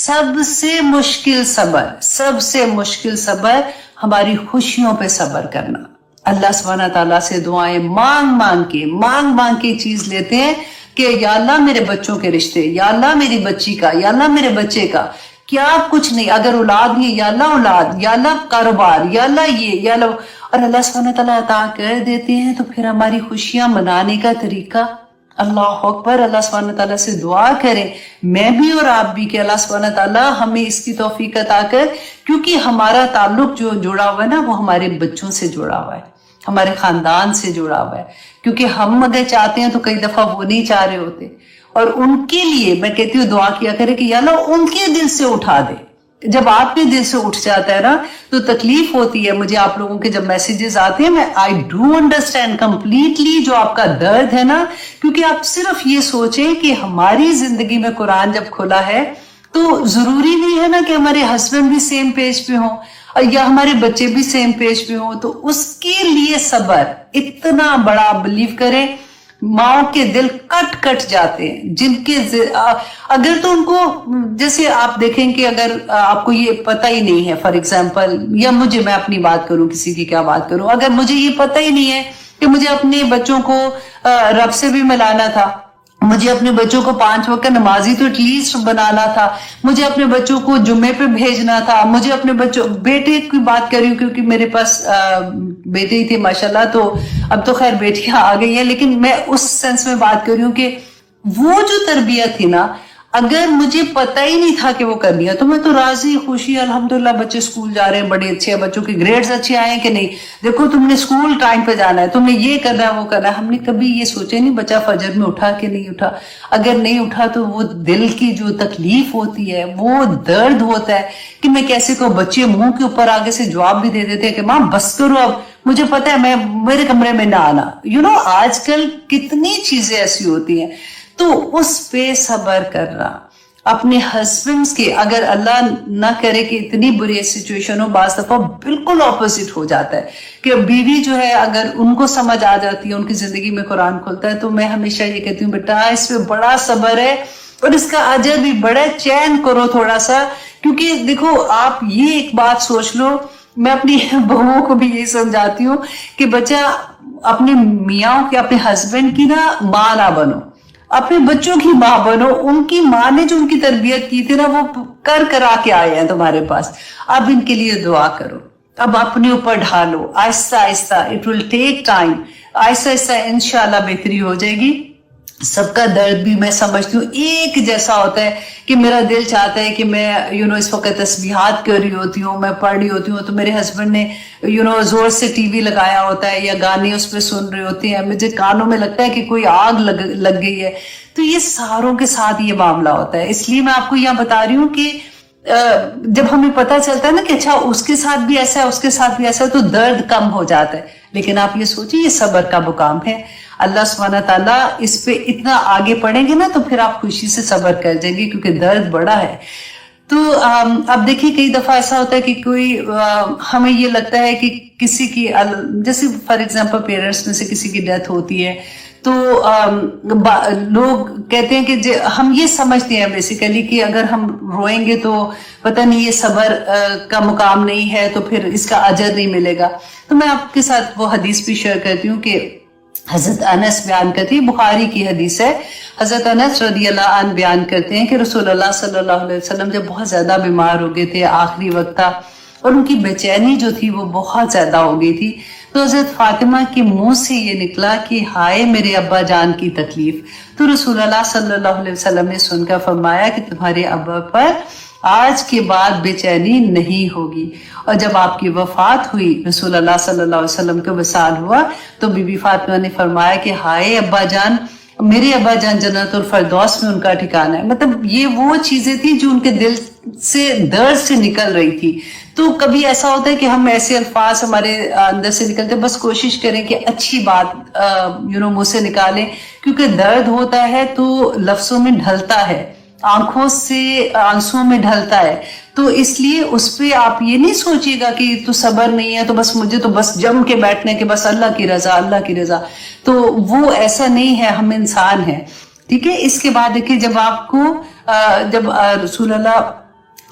سب سے مشکل صبر ہماری خوشیوں پہ صبر کرنا. اللہ سبحانہ تعالیٰ سے دعائیں مانگ کے چیز لیتے ہیں کہ یا اللہ میرے بچوں کے رشتے, یا اللہ میری بچی کا, یا اللہ میرے بچے کا, کیا کچھ نہیں, اگر اولاد نہیں یا اللہ اولاد, یا اللہ کاروبار, یا اللہ یہ, یا اللہ, اور اللہ سبحانہ تعالیٰ عطا کر دیتے ہیں. تو پھر ہماری خوشیاں منانے کا طریقہ, اللہ اکبر, اللہ سبحانہ تعالیٰ سے دعا کریں, میں بھی اور آپ بھی, کہ اللہ سبحانہ تعالیٰ ہمیں اس کی توفیق عطا کر, کیونکہ ہمارا تعلق جو جڑا ہوا ہے نا وہ ہمارے بچوں سے جڑا ہوا ہے, ہمارے خاندان سے جڑا ہوا ہے. کیونکہ ہم اگر چاہتے ہیں تو کئی دفعہ وہ نہیں چاہ رہے ہوتے, اور ان کے لیے میں کہتی ہوں دعا کیا کرے کہ یا اللہ ان کے دل سے اٹھا دے. جب آپ کے دل سے اٹھ جاتا ہے نا تو تکلیف ہوتی ہے. مجھے آپ لوگوں کے جب میسیجز آتے ہیں, میں آئی ڈو انڈرسٹینڈ کمپلیٹلی جو آپ کا درد ہے نا, کیونکہ آپ صرف یہ سوچیں کہ ہماری زندگی میں قرآن جب کھلا ہے تو ضروری نہیں ہے نا کہ ہمارے ہسبینڈ بھی سیم پیج پہ ہوں یا ہمارے بچے بھی سیم پیج پہ ہوں. تو اس کے لیے صبر اتنا بڑا, بلیو کریں ماؤں کے دل کٹ جاتے ہیں, جن کے اگر تو ان کو, جیسے آپ دیکھیں کہ اگر آپ کو یہ پتہ ہی نہیں ہے, فار ایگزامپل, یا مجھے, میں اپنی بات کروں, کسی کی کیا بات کروں, اگر مجھے یہ پتہ ہی نہیں ہے کہ مجھے اپنے بچوں کو رب سے بھی ملانا تھا, مجھے اپنے بچوں کو 5 وقت نمازی تو ایٹ لیسٹ بنانا تھا, مجھے اپنے بچوں کو جمعے پہ بھیجنا تھا, مجھے اپنے بچوں, بیٹے کی بات کر رہی ہوں کیونکہ میرے پاس بیٹے ہی تھے ماشاءاللہ, تو اب تو خیر بیٹیاں آ گئی ہیں, لیکن میں اس سینس میں بات کر رہی ہوں کہ وہ جو تربیت تھی نا, اگر مجھے پتہ ہی نہیں تھا کہ وہ کرنی ہے, تو میں تو راضی خوشی الحمدللہ, بچے اسکول جا رہے ہیں, بڑے اچھے ہیں, بچوں کے گریڈز اچھے آئے ہیں کہ نہیں, دیکھو تم نے اسکول ٹائم پہ جانا ہے, تم نے یہ کرنا ہے وہ کرنا ہے. ہم نے کبھی یہ سوچے نہیں بچہ فجر میں اٹھا کہ نہیں اٹھا, اگر نہیں اٹھا تو وہ دل کی جو تکلیف ہوتی ہے, وہ درد ہوتا ہے کہ میں کیسے کو, بچے منہ کے اوپر آگے سے جواب بھی دے دیتے ہیں کہ ماں بس کرو, اب مجھے پتہ ہے, میں میرے کمرے میں نہ آنا. آج کل کتنی چیزیں ایسی ہوتی ہیں. تو اس پہ صبر کرنا. اپنے ہسبینڈز کے, اگر اللہ نہ کرے کہ اتنی بری سچویشن ہو, بعض دفعہ بالکل اپوزٹ ہو جاتا ہے کہ بیوی جو ہے اگر ان کو سمجھ آ جاتی ہے, ان کی زندگی میں قرآن کھلتا ہے, تو میں ہمیشہ یہ کہتی ہوں بیٹا اس پہ بڑا صبر ہے اور اس کا اجر بھی بڑا, چین کرو تھوڑا سا. کیونکہ دیکھو آپ یہ ایک بات سوچ لو, میں اپنی بہوؤں کو بھی یہی سمجھاتی ہوں کہ بچہ اپنے میاں کے, اپنے ہسبینڈ کی نا ماں نہ بنو, اپنے بچوں کی ماں بنو. ان کی ماں نے جو ان کی تربیت کی تھی نا, وہ کرا کے آئے ہیں تمہارے پاس. اب ان کے لیے دعا کرو, اب اپنے اوپر ڈھالو, آہستہ آہستہ, اٹ ول ٹیک ٹائم, آہستہ آہستہ انشاءاللہ بہتری ہو جائے گی. سب کا درد بھی میں سمجھتی ہوں ایک جیسا ہوتا ہے کہ میرا دل چاہتا ہے کہ میں اس وقت تسبیحات کر رہی ہوتی ہوں, میں پڑھ رہی ہوتی ہوں, تو میرے ہسبینڈ نے زور سے ٹی وی لگایا ہوتا ہے یا گانے اس پہ سن رہے ہوتے ہیں, مجھے کانوں میں لگتا ہے کہ کوئی آگ لگ گئی ہے. تو یہ ساروں کے ساتھ یہ معاملہ ہوتا ہے. اس لیے میں آپ کو یہاں بتا رہی ہوں کہ جب ہمیں پتہ چلتا ہے نا کہ اچھا اس کے ساتھ بھی ایسا ہے, اس کے ساتھ بھی ایسا ہے, تو درد کم ہو جاتا ہے. لیکن آپ یہ سوچیں یہ صبر کا مقام ہے. اللہ سبحانہ تعالیٰ اس پہ اتنا آگے پڑھیں گے نا تو پھر آپ خوشی سے صبر کر جائیں گے, کیونکہ درد بڑا ہے. تو اب دیکھیے کئی دفعہ ایسا ہوتا ہے کہ کوئی ہمیں یہ لگتا ہے کہ کسی کی, جیسے فار ایگزامپل پیرنٹس میں سے کسی کی ڈیتھ ہوتی ہے, تو لوگ کہتے ہیں کہ ہم یہ سمجھتے ہیں بیسیکلی کہ اگر ہم روئیں گے تو پتہ نہیں یہ صبر کا مقام نہیں ہے, تو پھر اس کا اجر نہیں ملے گا. تو میں آپ کے ساتھ وہ حدیث بھی شیئر کرتی ہوں کہ حضرت انس بیان کرتی ہے, بخاری کی حدیث ہے. حضرت انس رضی اللہ عنہ بیان کرتے ہیں کہ رسول اللہ صلی اللہ علیہ وسلم جب بہت زیادہ بیمار ہو گئے تھے, آخری وقت تھا, اور ان کی بے چینی جو تھی وہ بہت زیادہ ہو گئی تھی, تو حضرت فاطمہ کے منہ سے یہ نکلا کہ ہائے میرے ابا جان کی تکلیف. تو رسول اللہ صلی اللہ علیہ وسلم نے سن کر فرمایا کہ تمہارے ابا پر آج کے بعد بے چینی نہیں ہوگی. اور جب آپ کی وفات ہوئی, رسول اللہ صلی اللہ علیہ وسلم کا وصال ہوا, تو بی بی فاطمہ نے فرمایا کہ ہائے ابا جان, میرے ابا جان جنت الفردوس میں ان کا ٹھکانہ ہے. مطلب یہ وہ چیزیں تھیں جو ان کے دل سے, درد سے نکل رہی تھی. تو کبھی ایسا ہوتا ہے کہ ہم ایسے الفاظ ہمارے اندر سے نکلتے, بس کوشش کریں کہ اچھی بات منہ سے نکالیں, کیونکہ درد ہوتا ہے تو لفظوں میں ڈھلتا ہے, آنکھوں سے آنسوں میں ڈھلتا ہے. تو اس لیے اس پہ آپ یہ نہیں سوچیے گا کہ تو صبر نہیں ہے, تو بس مجھے تو بس جم کے بیٹھنے کے بس اللہ کی رضا, اللہ کی رضا. تو وہ ایسا نہیں ہے, ہم انسان ہیں, ٹھیک ہے. اس کے بعد دیکھیے جب آپ کو, جب رسول اللہ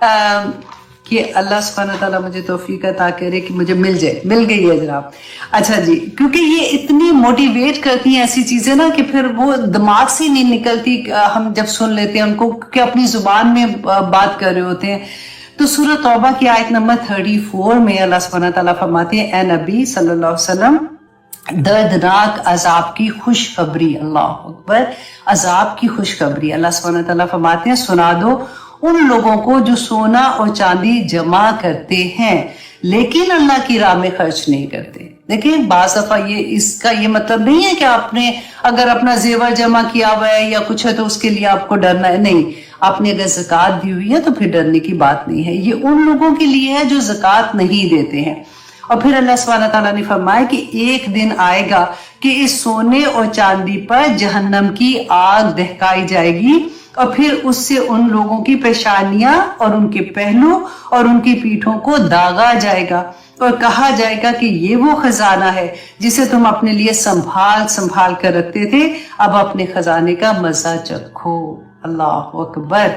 کہ اللہ سبحانہ تعالیٰ مجھے توفیق عطا کرے کہ مجھے مل جائے. مل گئی ہے جناب. اچھا جی, کیونکہ یہ اتنی موٹیویٹ کرتی ہیں ایسی چیزیں نا کہ پھر وہ دماغ سے نہیں نکلتی, ہم جب سن لیتے ہیں ان کو کہ اپنی زبان میں بات کر رہے ہوتے ہیں. تو سورہ توبہ کی آیت نمبر 34 میں اللہ سبحانہ تعالیٰ فرماتے ہیں, اے نبی صلی اللہ علیہ وسلم دردناک عذاب کی خوشخبری, اللہ اکبر, عذاب کی خوشخبری. اللہ سبحانہ تعالیٰ فرماتے ہیں سنا دو ان لوگوں کو جو سونا اور چاندی جمع کرتے ہیں لیکن اللہ کی راہ میں خرچ نہیں کرتے. دیکھیں بعض دفعہ اس کا یہ مطلب نہیں ہے کہ آپ نے اگر اپنا زیور جمع کیا ہوا ہے یا کچھ ہے تو اس کے لیے آپ کو ڈرنا ہے. نہیں, آپ نے اگر زکوٰۃ دی ہوئی ہے تو پھر ڈرنے کی بات نہیں ہے. یہ ان لوگوں کے لیے ہے جو زکوٰۃ نہیں دیتے ہیں. اور پھر اللہ سبحانہ تعالیٰ نے فرمایا کہ ایک دن آئے گا کہ اس سونے اور چاندی پر جہنم کی آگ دہکائی جائے گی اور پھر اس سے ان لوگوں کی پیشانیاں اور ان کے پہلو اور ان کی پیٹھوں کو داغا جائے گا اور کہا جائے گا کہ یہ وہ خزانہ ہے جسے تم اپنے لیے سنبھال کر رکھتے تھے, اب اپنے خزانے کا مزہ چکھو. اللہ اکبر.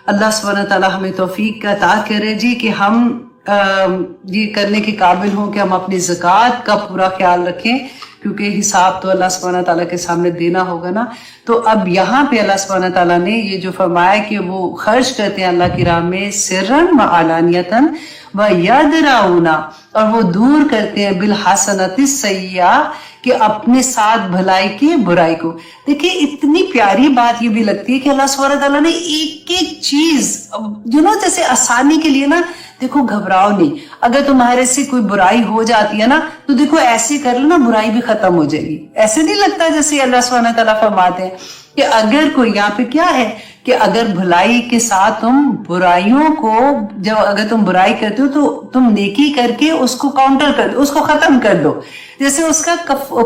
اللہ سبحانہ تعالیٰ ہمیں توفیق کا عطا کرے جی کہ ہم یہ کرنے کے قابل ہوں کہ ہم اپنی زکوٰۃ کا پورا خیال رکھیں, کیونکہ حساب تو اللہ سبحانہ تعالیٰ کے سامنے دینا ہوگا نا. تو اب یہاں پہ اللہ سبحانہ تعالیٰ نے یہ جو فرمایا کہ وہ خرچ کرتے ہیں اللہ کی راہ میں سرن و علانیتاً و یدرؤون, اور وہ دور کرتے ہیں بالحسنۃ السیئۃ کہ اپنے ساتھ بھلائی کی برائی کو. دیکھیں اتنی پیاری بات یہ بھی لگتی ہے کہ اللہ سبحانہ تعالیٰ نے ایک ایک چیز جیسے آسانی کے لیے نا, دیکھو گھبراؤ نہیں, اگر تمہارے سے کوئی برائی ہو جاتی ہے نا تو دیکھو ایسے کر لو نا برائی بھی ختم ہو جائے گی. ایسے نہیں لگتا جیسے اللہ سبحانہ تعالیٰ فرماتے ہیں کہ اگر کوئی, یہاں پہ کیا ہے کہ اگر بھلائی کے ساتھ تم برائیوں کو, جب اگر تم برائی کرتے ہو تو تم نیکی کر کے اس کو کاؤنٹر کر دو, اس کو ختم کر دو, جیسے اس کا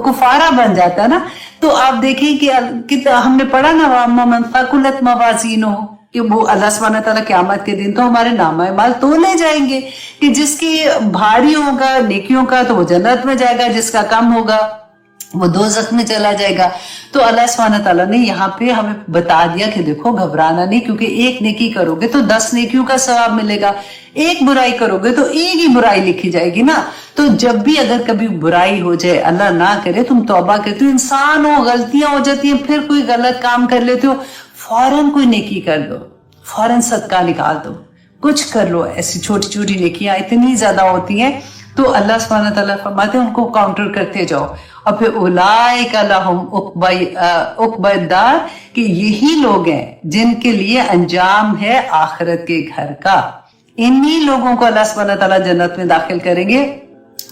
کفارہ بن جاتا ہے نا. تو آپ دیکھیں کہ ہم نے پڑھا نا وَأَمَّا مَنْ ثَقُلَتْ مَوَازِينُهُ کہ وہ اللہ سبحانہ تعالیٰ قیامت کے دن تو ہمارے نامہ اعمال تولے جائیں گے کہ جس کی بھاری ہوگا نیکیوں کا تو وہ جنت میں جائے گا, جس کا کم ہوگا وہ دوزخ میں چلا جائے گا. تو اللہ سبحانہ تعالیٰ نے یہاں پہ ہمیں بتا دیا کہ دیکھو گھبرانا نہیں, کیونکہ ایک نیکی کرو گے تو 10 نیکیوں کا ثواب ملے گا, ایک برائی کرو گے تو ایک ہی برائی لکھی جائے گی نا. تو جب بھی اگر کبھی برائی ہو جائے, اللہ نہ کرے, تم توبہ کرتے ہو, انسان ہو, غلطیاں ہو جاتی ہیں, پھر کوئی غلط کام کر لیتے ہو, فوراً کوئی نیکی کر دو, فوراً صدقہ نکال دو, کچھ کر لو. ایسی چھوٹی چھوٹی نیکیاں اتنی زیادہ ہوتی ہیں. تو اللہ سبحانہ تعالیٰ فرماتے ہیں ان کو کاؤنٹر کرتے جاؤ. اور پھر اولئک لہم عقبی الدار کہ یہی لوگ ہیں جن کے لیے انجام ہے آخرت کے گھر کا. انہی لوگوں کو اللہ سبحانہ تعالیٰ جنت میں داخل کریں گے.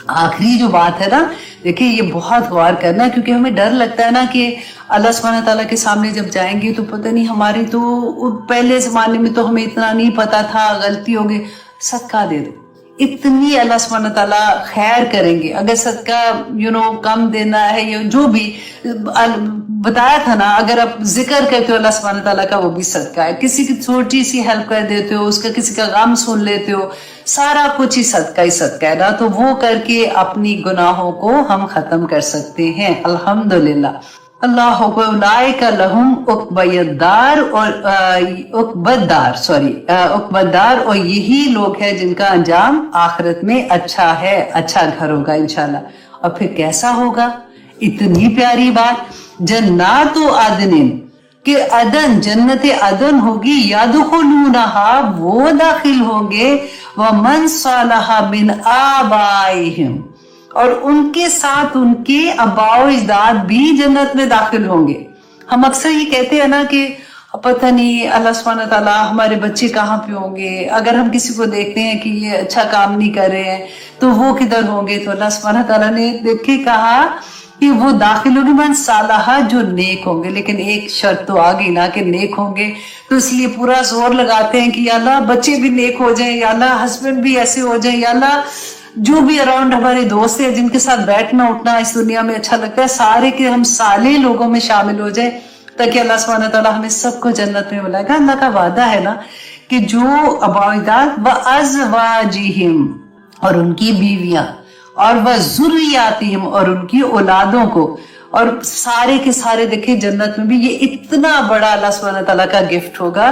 آخری جو بات ہے نا, دیکھیں یہ بہت غور کرنا, کیونکہ ہمیں ڈر لگتا ہے نا کہ اللہ سبحانہ تعالیٰ کے سامنے جب جائیں گے تو پتہ نہیں, ہماری تو پہلے زمانے میں تو ہمیں اتنا نہیں پتا تھا, غلطی ہو گئی, صدقہ دے دو, اتنی اللہ سبحانہ تعالیٰ خیر کریں گے. اگر صدقہ کم دینا ہے یا جو بھی بتایا تھا نا, اگر آپ ذکر کرتے ہو اللہ سبحانہ تعالیٰ کا وہ بھی صدقہ ہے. کسی کی چھوٹی سی ہیلپ کر دیتے ہو, اس کا کسی کا غم سن لیتے ہو, سارا کچھ ہی صدقہ ہے نا. تو وہ کر کے اپنی گناہوں کو ہم ختم کر سکتے ہیں الحمدللہ. اللہ اولئک لہم عقبی الدار اور عقبی الدار, اور یہی لوگ ہیں جن کا انجام آخرت میں اچھا ہے, اچھا گھر ہوگا انشاءاللہ. اور پھر کیسا ہوگا, اتنی پیاری بات, جنات عدن کہ عدن, جنت عدن ہوگی, یدخلونہا وہ داخل ہوں گے, ومن صالح من آبائہم اور ان کے ساتھ ان کے آباء و اجداد بھی جنت میں داخل ہوں گے. ہم اکثر یہ کہتے ہیں نا کہ پتہ نہیں اللہ سبحانہ تعالیٰ ہمارے بچے کہاں پہ ہوں گے, اگر ہم کسی کو دیکھتے ہیں کہ یہ اچھا کام نہیں کر رہے ہیں تو وہ کدھر ہوں گے. تو اللہ سبحانہ تعالیٰ نے دیکھے کہا کہ وہ داخل ہوں گے من صالحہ, جو نیک ہوں گے. لیکن ایک شرط تو آ گئی نا کہ نیک ہوں گے, تو اس لیے پورا زور لگاتے ہیں کہ یا اللہ بچے بھی نیک ہو جائیں, یا اللہ ہسبینڈ بھی ایسے ہو جائیں, یا اللہ جو بھی اراؤنڈ ہمارے دوست ہیں جن کے ساتھ بیٹھنا اٹھنا اس دنیا میں اچھا لگتا ہے, سارے کے ہم صالح لوگوں میں شامل ہو جائیں, تاکہ اللہ سبحانہ تعالیٰ ہمیں سب کو جنت میں بلائے گا. اللہ کا وعدہ ہے نا کہ جو آباء و اجداد وازواجہم اور ان کی بیویاں, اور وذریاتہم اور ان کی اولادوں کو, اور سارے کے سارے دیکھیں جنت میں بھی یہ اتنا بڑا اللہ سبحانہ تعالیٰ کا گفٹ ہوگا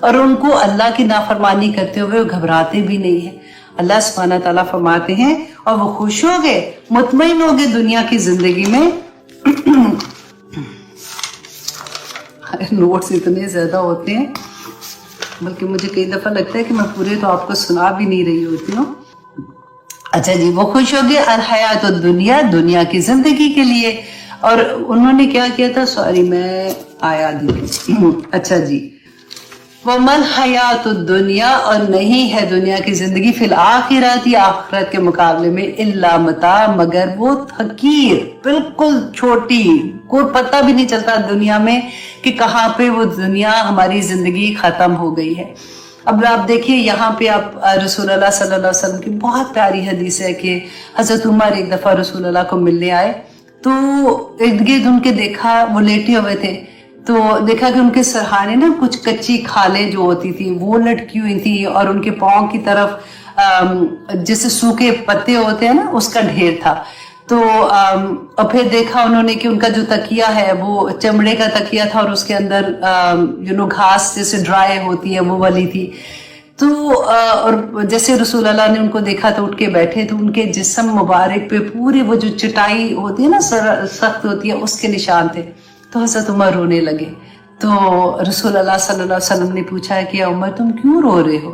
اور ان کو اللہ کی نافرمانی کرتے ہوئے وہ گھبراتے بھی نہیں ہیں. اللہ سبحانہ تعالیٰ فرماتے ہیں اور وہ خوش ہو گئے, مطمئن ہو گئے دنیا کی زندگی میں. نوٹس اتنے زیادہ ہوتے ہیں, بلکہ مجھے کئی دفعہ لگتا ہے کہ میں پورے تو آپ کو سنا بھی نہیں رہی ہوتی ہوں. اچھا جی, وہ خوش ہو گئے الحیات الدنیا, دنیا کی زندگی کے لیے. اور انہوں نے کیا کیا تھا, سوری میں آیا اچھا جی, وَمَا الْحَيَاةُ الدُّنْيَا, اور نہیں ہے دنیا کی زندگی فی الآخرۃ, آخرت کے مقابلے میں, الا متاع, مگر وہ حقیر, بالکل چھوٹی, کوئی پتہ بھی نہیں چلتا دنیا میں کہ کہاں پہ وہ دنیا ہماری زندگی ختم ہو گئی ہے. اب آپ دیکھیے یہاں پہ آپ رسول اللہ صلی اللہ علیہ وسلم کی بہت پیاری حدیث ہے کہ حضرت عمر ایک دفعہ رسول اللہ کو ملنے آئے تو ارد گرد ان کے دیکھا وہ لیٹے ہوئے تھے, تو دیکھا کہ ان کے سرہانے نا کچھ کچی کھالیں جو ہوتی تھی وہ لٹکی ہوئی تھی, اور ان کے پاؤں کی طرف جیسے سوکھے پتے ہوتے ہیں نا اس کا ڈھیر تھا. تو اور پھر دیکھا انہوں نے کہ ان کا جو تکیہ ہے وہ چمڑے کا تکیہ تھا, اور اس کے اندر گھاس جیسے ڈرائی ہوتی ہے وہ والی تھی. تو اور جیسے رسول اللہ نے ان کو دیکھا تو اٹھ کے بیٹھے, تو ان کے جسم مبارک پہ پورے وہ جو چٹائی ہوتی ہے نا سخت ہوتی ہے اس کے نشان تھے. تو حضرت عمر رونے لگے. تو رسول اللہ صلی اللہ علیہ وسلم نے پوچھا کہ عمر تم کیوں رو رہے ہو؟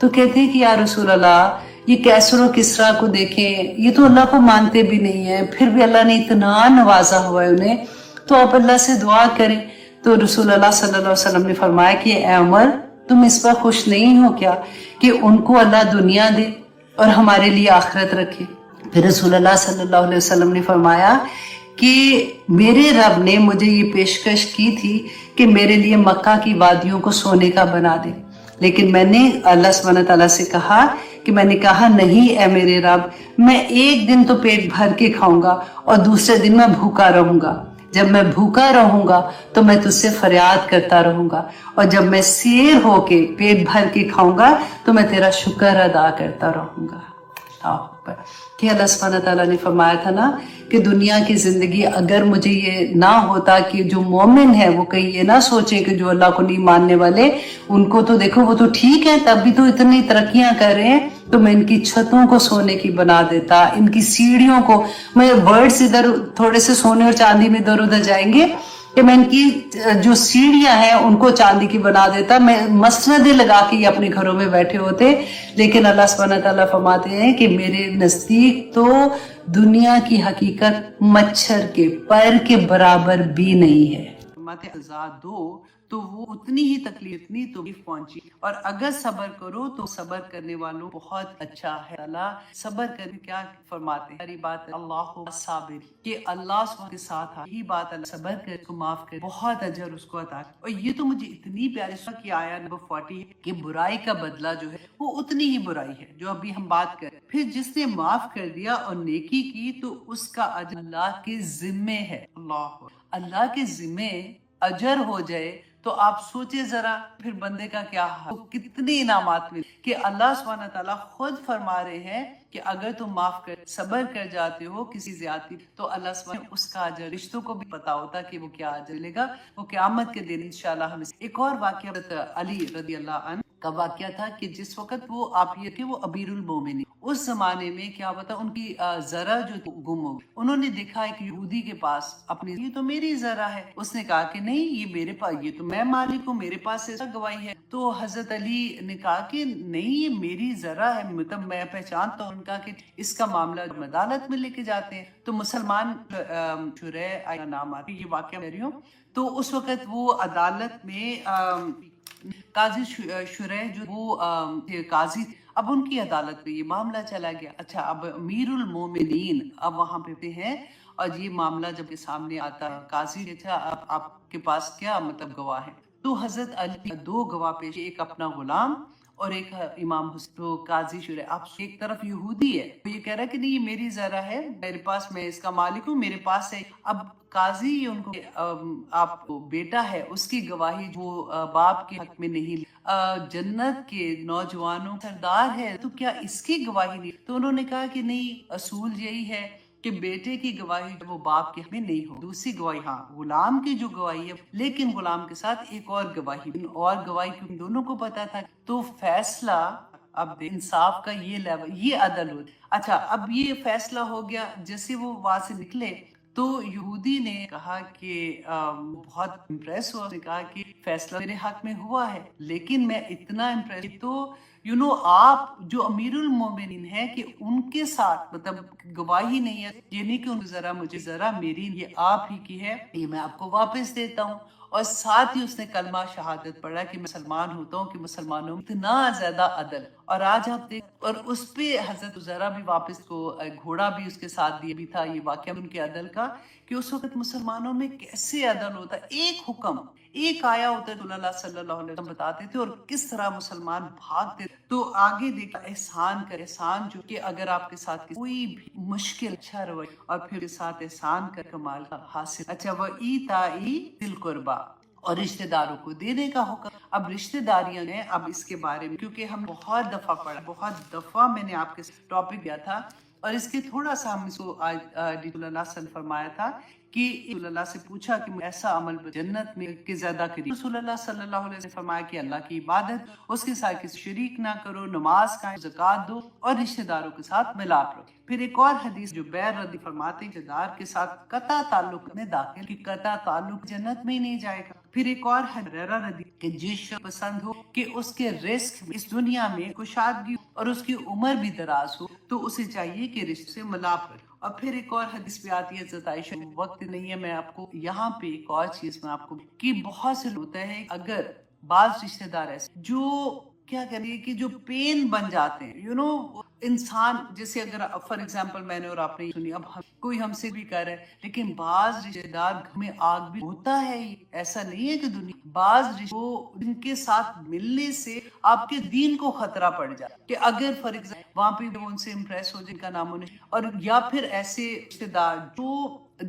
تو کہتے ہیں کہ یا رسول اللہ, یہ کیسر و کسرا کو دیکھیں, یہ تو اللہ کو مانتے بھی نہیں ہیں, پھر بھی اللہ نے اتنا نوازا ہوا ہے انہیں, تو آپ اللہ سے دعا کریں. تو رسول اللہ صلی اللہ علیہ وسلم نے فرمایا کہ اے عمر, تم اس پر خوش نہیں ہو کیا کہ ان کو اللہ دنیا دے اور ہمارے لیے آخرت رکھے؟ پھر رسول اللہ صلی اللہ علیہ وسلم نے فرمایا کہ میرے رب نے مجھے یہ پیشکش کی تھی کہ میرے لیے مکہ کی وادیوں کو سونے کا بنا دے, لیکن میں نے اللہ سبحانہ تعالیٰ سے کہا کہ میں نے کہا نہیں اے میرے رب, میں ایک دن تو پیٹ بھر کے کھاؤں گا اور دوسرے دن میں بھوکا رہوں گا. جب میں بھوکا رہوں گا تو میں تجھ سے فریاد کرتا رہوں گا, اور جب میں سیر ہو کے پیٹ بھر کے کھاؤں گا تو میں تیرا شکر ادا کرتا رہوں گا. کہ اللہ سبحانہ تعالیٰ نے فرمایا تھا نا کہ دنیا کی زندگی اگر مجھے یہ نہ ہوتا کہ جو مومن ہے وہ کہیں یہ نہ سوچے کہ جو اللہ کو نہیں ماننے والے ان کو تو دیکھو وہ تو ٹھیک ہے, تب بھی تو اتنی ترقیاں کر رہے ہیں, تو میں ان کی چھتوں کو سونے کی بنا دیتا, ان کی سیڑھیوں کو, میں برڈز ادھر تھوڑے سے سونے اور چاندی میں ادھر ادھر جائیں گے کہ میں ان کی جو سیڑھیاں ہیں ان کو چاندی کی بنا دیتا, میں مسندیں لگا کے یہ اپنے گھروں میں بیٹھے ہوتے. لیکن اللہ سبحانہ تعالیٰ فرماتے ہیں کہ میرے نزدیک تو دنیا کی حقیقت مچھر کے پر کے برابر بھی نہیں ہے. دو تو وہ اتنی ہی تکلیف پہنچی, اور اگر صبر کرو تو صبر کرنے والوں بہت اچھا ہے. اللہ صبر کرنے کیا فرماتے ہیں, ساری بات اللہ صابر, کہ اللہ سبحانہ کے ساتھ یہی بات, اللہ صبر کر کو معاف کر, بہت اجر اس کو عطا. اور یہ تو مجھے اتنی پیاری سورہ کی آیت نمبر 40 کہ برائی کا بدلہ جو ہے وہ اتنی ہی برائی ہے جو ابھی ہم بات کریں. پھر جس نے معاف کر دیا اور نیکی کی تو اس کا اجر اللہ کے ذمے ہے. اللہ کے ذمے اجر ہو جائے تو آپ سوچے ذرا پھر بندے کا کیا حال, کتنے انعامات ملے. کہ اللہ سبحانہ تعالیٰ خود فرما رہے ہیں کہ اگر تم معاف کر صبر کر جاتے ہو کسی زیادتی, تو اللہ سبحانہ اس کا اجر, رشتوں کو بھی پتا ہوتا کہ وہ کیا اجر لے گا, وہ قیامت کے دن انشاءاللہ. ہم ایک اور واقعہ علی رضی اللہ عنہ کا واقعہ تھا کہ جس وقت وہ آپ یہ کہ وہ امیر المومنین, اس زمانے میں کیا ہوتا ان کی ذرا جو گم ہو گئی. انہوں نے دیکھا ایک یہودی کے پاس اپنی, یہ تو میری ذرا ہے. اس نے کہا کہ نہیں یہ میرے پاس, یہ تو میں مالک ہوں, میرے پاس ایسا گواہی ہے. تو حضرت علی نے کہا کہ نہیں یہ میری ذرا ہے, مطلب میں پہچانتا ہوں. ان کا کہ اس کا معاملہ عدالت میں لے کے جاتے ہیں. تو مسلمان شریح نام آتی, یہ واقعہ کہہ رہی ہوں. تو اس وقت وہ عدالت میں قاضی شریح جو وہ قاضی, اب ان کی عدالت میں یہ معاملہ چلا گیا. اچھا اب امیر المومنین اب وہاں پہ ہیں, اور یہ معاملہ جب سامنے آتا ہے قاضی نے, اچھا اب آپ کے پاس کیا مطلب گواہ ہے؟ تو حضرت علی دو گواہ پیش, ایک اپنا غلام اور ایک امام حسین. تو قاضی شریح اب ایک طرف یہودی ہے, تو یہ کہہ رہا ہے کہ نہیں یہ میری ذرا ہے, میرے پاس, میں اس کا مالک ہوں, میرے پاس ہے. اب قاضی ان کو آپ کو بیٹا ہے اس کی گواہی وہ باپ کے حق میں نہیں, جنت کے نوجوانوں سردار ہے تو کیا اس کی گواہی نہیں؟ تو انہوں نے کہا کہ نہیں, اصول یہی ہے کہ بیٹے کی گواہی وہ باپ کے حق میں نہیں ہو. دوسری گواہی ہاں غلام کی جو گواہی ہے، لیکن غلام کے ساتھ ایک اور گواہی کیونکہ دونوں کو پتا تھا. تو فیصلہ اب انصاف کا یہ لیول، یہ عدل ہوتا. اچھا اب یہ فیصلہ ہو گیا. جیسے وہ وہاں سے نکلے تو یہودی نے کہا کہ بہت امپریس ہوا. نے کہا کہ فیصلہ میرے حق میں ہوا ہے، لیکن میں اتنا امپریس تو آپ جو امیر المومنین ہیں کہ ان کے ساتھ مطلب گواہی نہیں ہے، یہ نہیں کہ مجھے ذرا میری یہ آپ ہی کی ہے، یہ میں آپ کو واپس دیتا ہوں. اور ساتھ ہی اس نے کلمہ شہادت پڑھا کہ میں مسلمان ہوتا ہوں، کہ مسلمانوں میں اتنا زیادہ عدل. اور آج آپ دیکھ، اور اس پہ حضرت عزیرہ بھی واپس کو گھوڑا بھی اس کے ساتھ دیا بھی تھا. یہ واقعہ ان کے عدل کا کہ اس وقت مسلمانوں میں کیسے عدل ہوتا. ایک حکم ایک آیا ہوتا ہے، اللہ صلی اللہ علیہ وسلم بتاتے تھے، اور کس طرح مسلمان بھاگتے. تو آگے دیکھا احسان کر، احسان جو کہ اگر آپ کے ساتھ کوئی بھی مشکل اچھا روی اور پھر کے ساتھ احسان کر کمال کا حاصل. اچھا وہ ایتائی ذی القربا، اور رشتہ داروں کو دینے کا حکم. اب رشتہ داریاں نے اب اس کے بارے میں، کیونکہ ہم بہت دفعہ پڑھا، بہت دفعہ میں نے آپ کے ٹاپک دیا تھا، اور اس کے تھوڑا سا ہم اس کو آج اللہ صلی اللہ علیہ وسلم فرمایا تھا کہ رسول اللہ سے پوچھا کہ ایسا عمل جنت میں کہ زیادہ قریب. رسول اللہ صلی اللہ علیہ وسلم فرمایا کہ اللہ کی عبادت، اس کے ساتھ کسی شریک نہ کرو، نماز قائم، زکوٰۃ دو، اور رشتہ داروں کے ساتھ ملاپ رکھو. پھر ایک اور حدیث جو بیر رضی فرماتے ہیں رشتہ دار کے ساتھ قطع تعلق میں داخل، کہ قطع تعلق جنت میں ہی نہیں جائے گا. پھر ایک اور حدیث رضی کہ جس شخص پسند ہو کہ اس کے رزق اس دنیا میں کشادگی اور اس کی عمر بھی دراز ہو، تو اسے چاہیے کہ رشتے سے ملاپ کرے. اور پھر ایک اور حدیث بھی آتی ہے حضرت عائشہ، وقت نہیں ہے میں آپ کو یہاں پہ ایک اور چیز میں آپ کو کہ بہت سے ہوتا ہے اگر بعض رشتہ دار ایسے جو کیا کریے کہ جو پین بن جاتے ہیں انسان. جیسے اگر فار ایگزامپل میں نے اور آپ نے سنی، اب کوئی ہم سے بھی کر رہا ہے، لیکن بعض رشتہ دار گھر میں آگ بھی ہوتا ہے. ایسا نہیں ہے کہ دنیا بعض رشتہ ان کے ساتھ ملنے سے آپ کے دین کو خطرہ پڑ جائے، کہ اگر فار ایگزامپل وہاں پہ وہ ان سے امپریس ہو جن کا نام انہیں، اور یا پھر ایسے رشتہ دار جو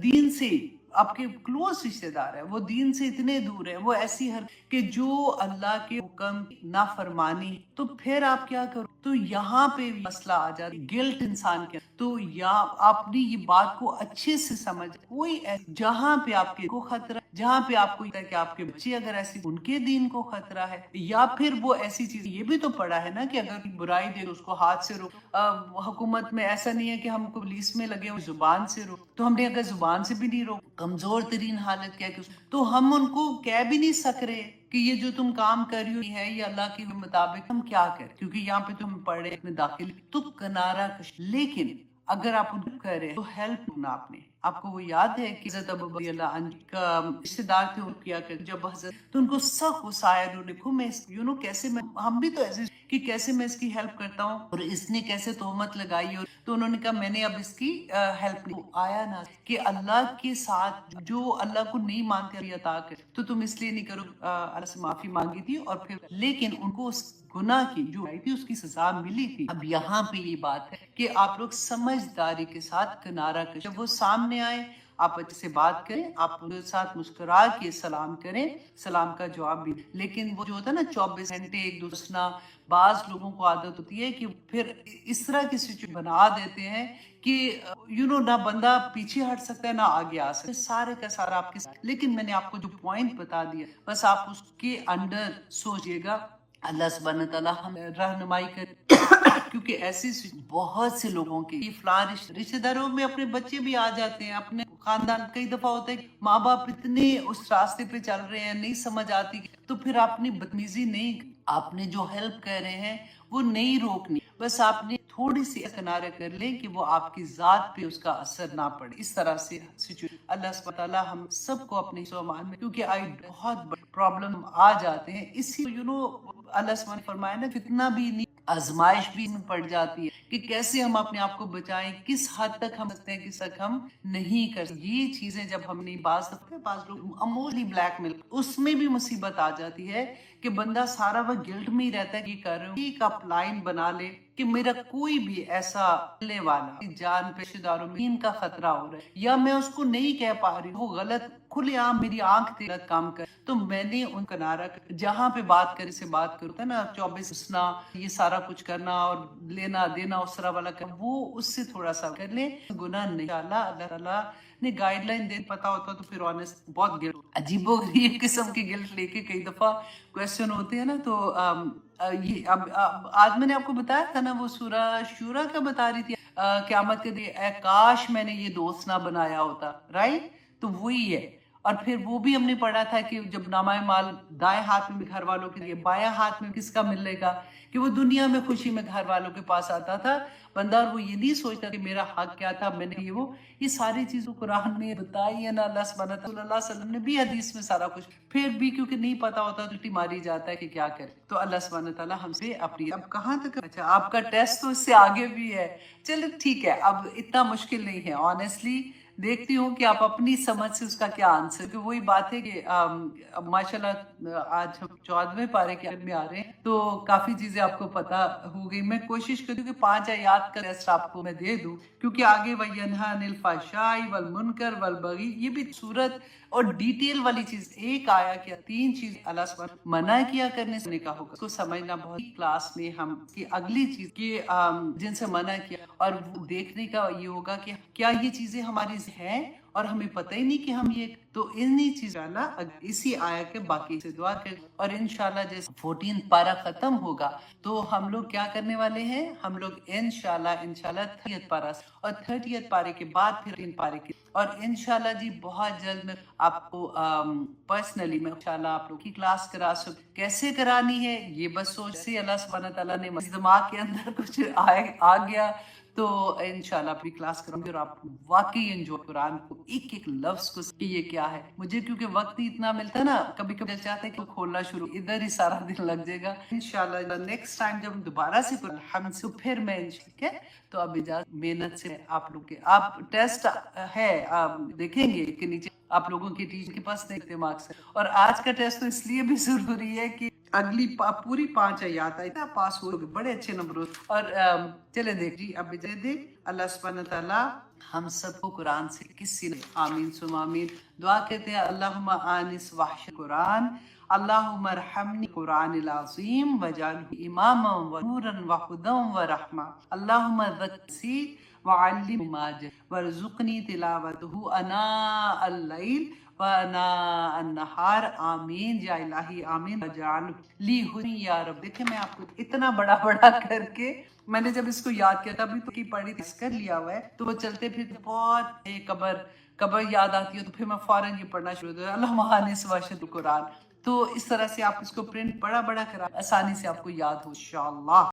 دین سے آپ کے کلوز رشتہ دار ہے، وہ دین سے اتنے دور ہے، وہ ایسی کہ جو اللہ کے حکم نافرمانی، تو پھر آپ کیا کرو. تو یہاں پہ مسئلہ آ جاتا ہے گلٹ انسان کے. تو یا آپ نے یہ بات کو اچھے سے سمجھ، کوئی جہاں پہ آپ کے کو خطرہ، جہاں پہ آپ کو کہ آپ کے بچے اگر ایسی ان کے دین کو خطرہ ہے، یا پھر وہ ایسی چیز. یہ بھی تو پڑا ہے نا کہ اگر برائی دے اس کو ہاتھ سے روک. حکومت میں ایسا نہیں ہے کہ ہم کو پولیس میں لگے ہوئے زبان سے روک، تو ہم نے اگر زبان سے بھی نہیں روک، کمزور ترین حالت کیا کہ تو ہم ان کو کہہ بھی نہیں سک رہے کہ یہ جو تم کام کر رہی ہے یہ اللہ کے مطابق ہم کیا کریں، کیونکہ یہاں پہ تم پڑھ رہے اپنے داخل تو کنارہ کش. لیکن اگر آپ ان کو کر رہے تو ہیلپ کرنا. آپ کو وہ یاد ہے کہ حضرت ابو بکر اللہ عنہ کا رشتہ دار تھے، ان کیا کہ جب حضرت تو ان کو سخت غصہ آیا، انہوں نے کہا میں کیسے میں ہم بھی تو ایسے کہ کیسے میں اس کی ہیلپ کرتا ہوں، اور اس نے کیسے تہمت لگائی. اور تو انہوں نے کہا میں نے اب اس کی ہیلپ نہیں. آیا نا کہ اللہ کے ساتھ جو اللہ کو نہیں مانتے عطا کر، تو تم اس لیے نہیں کرو. اللہ سے معافی مانگی تھی، اور پھر لیکن ان کو اس گناہ کی جو آئی تھی اس کی سزا ملی تھی. اب یہاں پہ یہ بات ہے کہ آپ لوگ سمجھداری کے ساتھ کنارہ کش، جب وہ سامنے آئے آپ اچھے سے بات کریں، آپ ان کے ساتھ مسکرا کے سلام کریں، سلام کا جواب بھی. لیکن وہ جو ہوتا ہے نا 24 گھنٹے ایک دوسرا، بعض لوگوں کو عادت ہوتی ہے کہ پھر اس طرح کی سچویشن بنا دیتے ہیں کہ نہ بندہ پیچھے ہٹ سکتا ہے نہ آگے آ سکتا ہے، سارے کا سارا آپ کے ساتھ. لیکن میں نے آپ کو جو پوائنٹ بتا دیا، بس آپ اس کے انڈر سوچئے گا. اللہ سبحانہ تعالیٰ ہمیں رہنمائی کرے، کیونکہ ایسی بہت سے لوگوں کے فلاں رشتہ داروں میں اپنے بچے بھی آ جاتے ہیں، اپنے خاندان. کئی دفعہ ہوتا ہے کہ ماں باپ اتنے اس راستے پہ چل رہے ہیں، نہیں سمجھ آتی، تو پھر آپ نے بدتمیزی نہیں، آپ نے جو ہیلپ کر رہے ہیں وہ نہیں روکنی، بس آپ نے تھوڑی سی کنارہ کر لیں کہ وہ آپ کی ذات پہ اس کا اثر نہ پڑے. اس طرح سے اللہ سبحانہ تعالیٰ ہم سب کو اپنے سامان میں، کیونکہ بہت بڑے پرابلم آ جاتے ہیں اسی اللہ سبحانہ فرمایا نا فتنہ بھی نہیں، آزمائش بھی پڑ جاتی ہے کہ کیسے ہم اپنے آپ کو بچائیں، کس حد تک ہم سکتے ہیں، کس حد ہم نہیں کر. یہ چیزیں جب ہم نے بعض لوگ امولی بلیک میل، اس میں بھی مصیبت آ جاتی ہے کہ بندہ سارا وقت گلٹ میں ہی رہتا ہے کہ کر رہا ہوں. ایک اپ لائن بنا لے کہ میرا کوئی بھی ایسا والا جان پیشے داروں میں ان کا خطرہ ہو رہا ہے، یا میں اس کو نہیں کہہ پا رہی، وہ غلط کھلے عام میری آنکھ تھی کام کر، تو میں نے ان کنارہ جہاں پہ بات کرے سے بات کرتا نا 24 ہنسنا، یہ سارا کچھ کرنا اور لینا دینا اس طرح والا کرنا، وہ اس سے تھوڑا سا کر لیں گناہ نہیں، اللہ تعالیٰ نے گائیڈ لائن دے پتا ہوتا تو پھر آنےسٹ بہت گلٹ عجیب و غریب قسم کی گلٹ لے کے کئی دفعہ کویسچن ہوتے ہیں نا، تو یہ اب آج میں نے آپ کو بتایا تھا نا وہ سورہ شورا کا بتا رہی تھی قیامت کے دن اے کاش میں نے یہ دوست نہ بنایا ہوتا، رائٹ؟ تو وہی ہے۔ اور پھر وہ بھی ہم نے پڑھا تھا کہ جب نامہ مال دائیں ہاتھ میں گھر والوں کے لیے بایاں ہاتھ میں کس کا ملے گا، کہ وہ دنیا میں خوشی میں گھر والوں کے پاس آتا تھا بندہ، اور وہ یہ نہیں سوچتا کہ میرا حق کیا تھا، میں نے یہ ساری چیزوں قرآن میں بتائی ہے نا، اللہ سبحانہ تعالیٰ اللہ علیہ وسلم نے بھی حدیث میں سارا کچھ، پھر بھی کیونکہ نہیں پتا ہوتا تو الٹی ماری جاتا ہے کہ کیا کرے۔ تو اللہ سبحانہ تعالیٰ ہم سے اپنی اب کہاں تک، اچھا آپ کا ٹیسٹ تو اس سے آگے بھی ہے، چلے ٹھیک ہے، اب اتنا مشکل نہیں ہے، آنیسٹلی دیکھتی ہوں کہ آپ اپنی سمجھ سے اس کا کیا آنسر، کہ وہی بات ہے کہ ماشاءاللہ آج ہم 14ویں پارے کے میں آ رہے ہیں تو کافی چیزیں آپ کو پتا ہو گئی۔ میں کوشش کروں کہ 5 آیات کا ٹیسٹ آپ کو میں دے دوں، کیونکہ آگے وَيَنْهَا عَنِ الْفَحْشَاءِ وَالْمُنْكَرِ وَالْبَغْيِ یہ بھی صورت اور ڈیٹیل والی چیز، ایک آیا کیا 3 چیز اللہ سبحانہ منع کیا کرنے سے کہا ہوگا، اس کو سمجھنا بہت کلاس میں ہم کی اگلی چیز کہ جن سے منع کیا، اور دیکھنے کا یہ ہوگا کہ کیا یہ چیزیں ہماری ہیں اور ہمیں پتہ ہی نہیں کہ ہم یہ، تو انہی چیزیں اللہ اسی آیا کے باقی سے دعا کریں، اور انشاءاللہ جیسے 14 پارہ ختم ہوگا تو ہم لوگ کیا کرنے والے ہیں، ہم لوگ انشاءاللہ 30 پارہ اور 30 پارے کے بعد پھر 3 پارے کے، اور انشاءاللہ جی بہت جلد میں آپ کو پرسنلی میں انشاءاللہ آپ لوگ کی کلاس کرا سکوں، کیسے کرانی ہے یہ بس سوچ سے اللہ سبحانہ تعالیٰ نے دماغ کے اندر کچھ آ گیا، تو انشاءاللہ اپنی کلاس کروں گی، اور آپ واقعی انجوائے قرآن کو ایک ایک لفظ کو کہ یہ کیا ہے، مجھے کیونکہ وقت ہی اتنا ملتا ہے نا، کبھی کبھی چاہتے ہیں کہ کھولنا شروع ادھر ہی سارا دن لگ جائے گا، انشاءاللہ نیکسٹ ٹائم جب دوبارہ سے ہم سے پھر میں ٹھیک ہے، تو اب اجازت، محنت سے آپ لوگ کے آپ ٹیسٹ ہے آپ دیکھیں گے کہ نیچے آپ لوگوں کے ٹیچر کے پاس دیکھتے مارکس ہے، اور آج کا ٹیسٹ تو اس لیے بھی ضروری ہے کہ اگلی پوری 5 آیات آئی پاس ہو گئے، بڑے اچھے نمبر، اور چلے دیکھ جی اب دیکھ اللہ سبحانہ تعالیٰ ہم سب کو قرآن سے کسی نے آمین ثم آمین دعا کہتے ہیں، اللہم آنس وحش قرآن، اللہم ارحمنی قرآن العظیم وجعلہ اماما ونورا وہدا ورحمہ، اللہم ذکسی وعلم ماجد وارزقنی تلاوتہ اناء اللیل وَأَنَاءَ النَّهَارِ آمین یا الہی آمین وَجَعَلْ لِی حُسْنًا یا رب۔ دیکھیں میں آپ کو اتنا بڑا کر کے میں نے جب اس کو یاد کیا تھا ابھی تو کی پڑھی اس کر لیا ہوا ہے، تو وہ چلتے پھر بہت قبر یاد آتی ہے تو پھر میں فوراً یہ پڑھنا شروع ہوتا ہے اللہم آنس وحش قرآن، تو اس طرح سے آپ اس کو پرنٹ بڑا کرا آسانی سے آپ کو یاد ہو انشاءاللہ۔